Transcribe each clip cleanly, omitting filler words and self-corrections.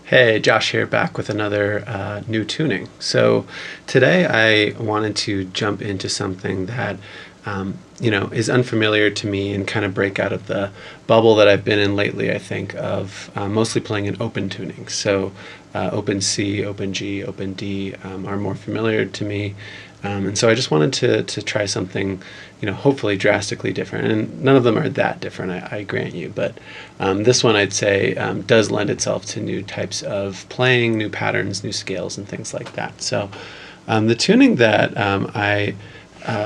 Hey, Josh here, back with another new tuning. So today I wanted to jump into something that is unfamiliar to me and kind of break out of the bubble that I've been in lately. I think of mostly playing in open tuning. So open C, open G, open D are more familiar to me. And so I just wanted to try something, hopefully drastically different. And none of them are that different, I grant you. But this one, I'd say, does lend itself to new types of playing, new patterns, new scales, and things like that. So the tuning that I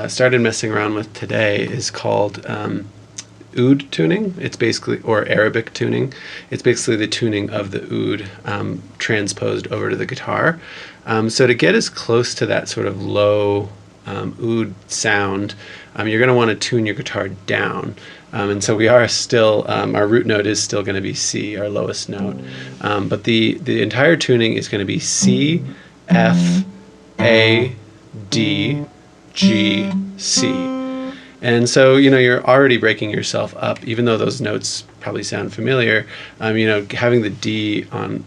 started messing around with today is called oud tuning. It's basically, or Arabic tuning. It's basically the tuning of the oud transposed over to the guitar. So to get as close to that sort of low oud sound, you're going to want to tune your guitar down. And so we are still, our root note is still going to be C, our lowest note. But the entire tuning is going to be C, F, A, D, G, C. And so, you're already breaking yourself up, even though those notes probably sound familiar. Having the D on,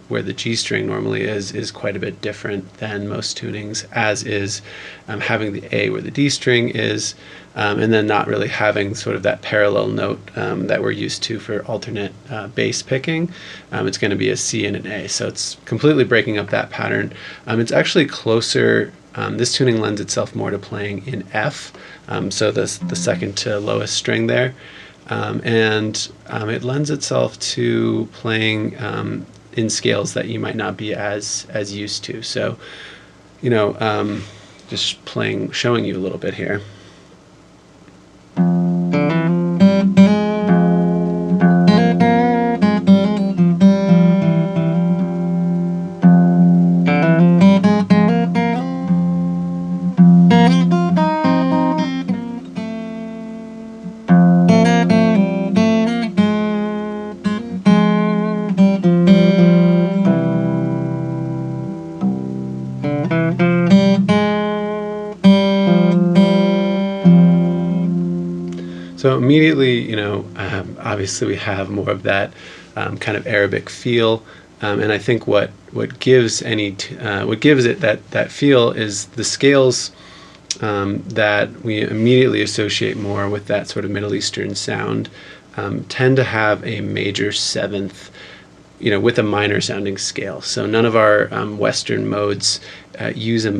where the G string normally is quite a bit different than most tunings, as is having the A where the D string is, and then not really having sort of that parallel note that we're used to for alternate bass picking. It's going to be a C and an A. So it's completely breaking up that pattern. It's actually closer. This tuning lends itself more to playing in F, so the second to lowest string there, and it lends itself to playing in scales that you might not be as used to. So, just showing you a little bit here. So immediately, obviously we have more of that kind of Arabic feel, and I think what gives it that feel is the scales that we immediately associate more with that sort of Middle Eastern sound tend to have a major seventh, with a minor sounding scale. So none of our Western modes use a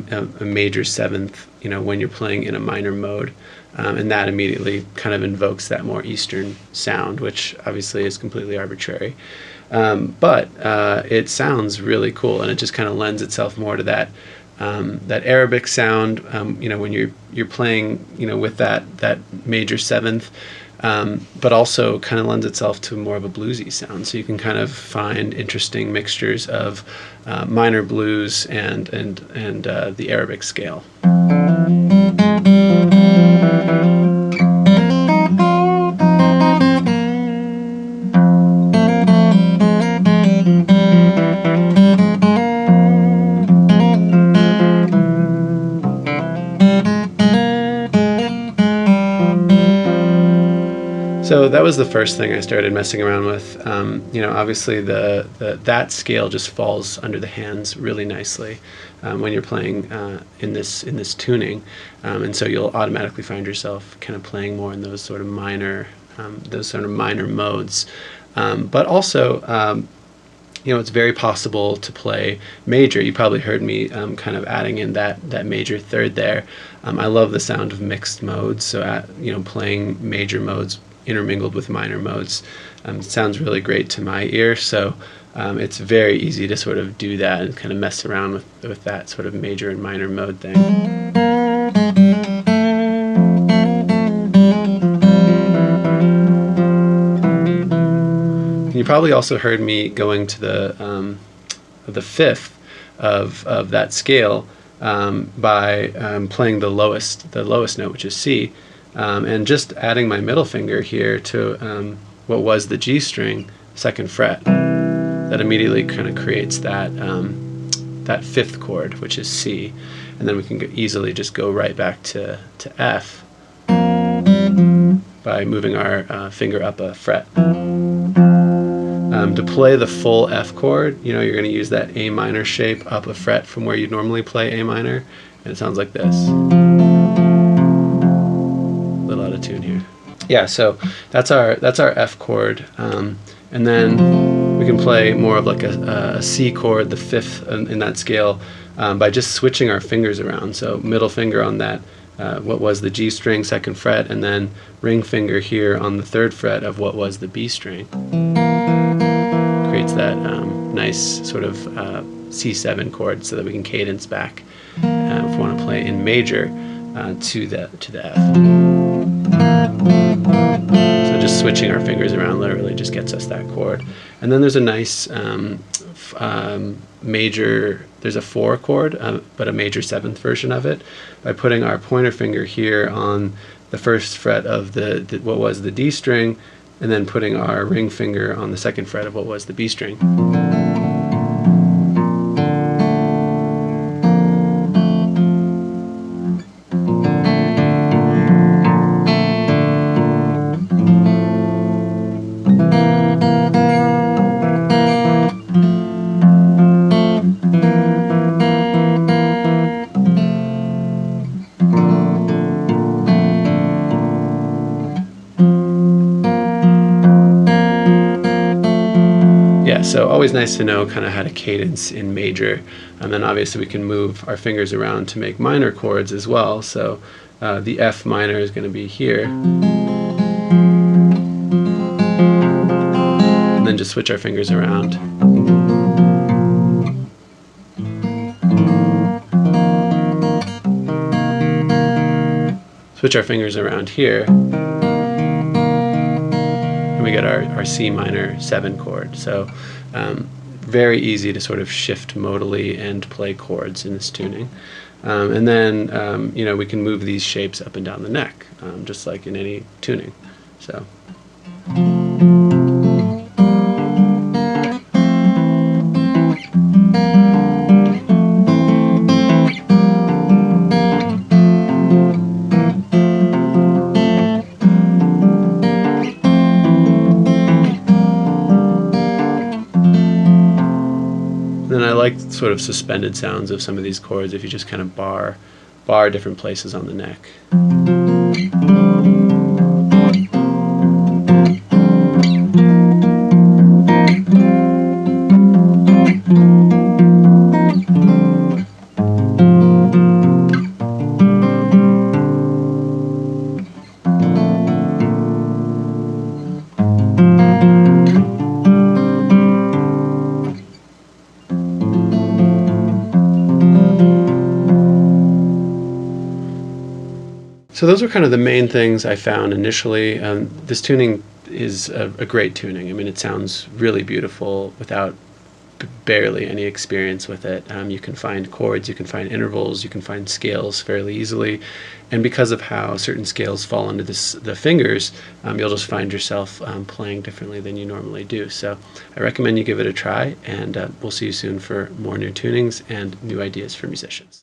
major seventh, when you're playing in a minor mode. And that immediately kind of invokes that more Eastern sound, which obviously is completely arbitrary. But it sounds really cool, and it just kind of lends itself more to that Arabic sound. When you're playing, with that major seventh, but also kind of lends itself to more of a bluesy sound. So you can kind of find interesting mixtures of minor blues and the Arabic scale. So that was the first thing I started messing around with. Obviously that scale just falls under the hands really nicely when you're playing in this tuning, and so you'll automatically find yourself kind of playing more in those sort of minor modes. But also, it's very possible to play major. You probably heard me kind of adding in that major third there. I love the sound of mixed modes. So playing major modes intermingled with minor modes sounds really great to my ear. So it's very easy to sort of do that and kind of mess around with that sort of major and minor mode thing. You probably also heard me going to the the fifth of that scale by playing the lowest note, which is C, and just adding my middle finger here to what was the G string, second fret. That immediately kind of creates that that fifth chord, which is C, and then we can easily just go right back to F by moving our finger up a fret. To play the full F chord, you're going to use that A minor shape up a fret from where you normally play A minor, and it sounds like this. A little out of tune here. Yeah, so that's our F chord, and then we can play more of like a C chord, the fifth in that scale, by just switching our fingers around. So middle finger on that, what was the G string, second fret, and then ring finger here on the third fret of what was the B string. Creates that nice sort of C7 chord, so that we can cadence back if we want to play in major to the F. So just switching our fingers around literally just gets us that chord. And then there's a nice major, there's a 4 chord, but a major 7th version of it, by putting our pointer finger here on the first fret of the what was the D string, and then putting our ring finger on the second fret of what was the B string. Yeah, so always nice to know kind of how to cadence in major, and then obviously we can move our fingers around to make minor chords as well. So the F minor is going to be here, and then just switch our fingers around. Switch our fingers around here, and we get our C minor 7 chord. So very easy to sort of shift modally and play chords in this tuning. And then we can move these shapes up and down the neck, just like in any tuning. So. Then I like sort of suspended sounds of some of these chords if you just kind of bar different places on the neck. So those were kind of the main things I found initially. This tuning is a great tuning. I mean, it sounds really beautiful without barely any experience with it. You can find chords, you can find intervals, you can find scales fairly easily. And because of how certain scales fall into the fingers, you'll just find yourself playing differently than you normally do. So I recommend you give it a try, and we'll see you soon for more new tunings and new ideas for musicians.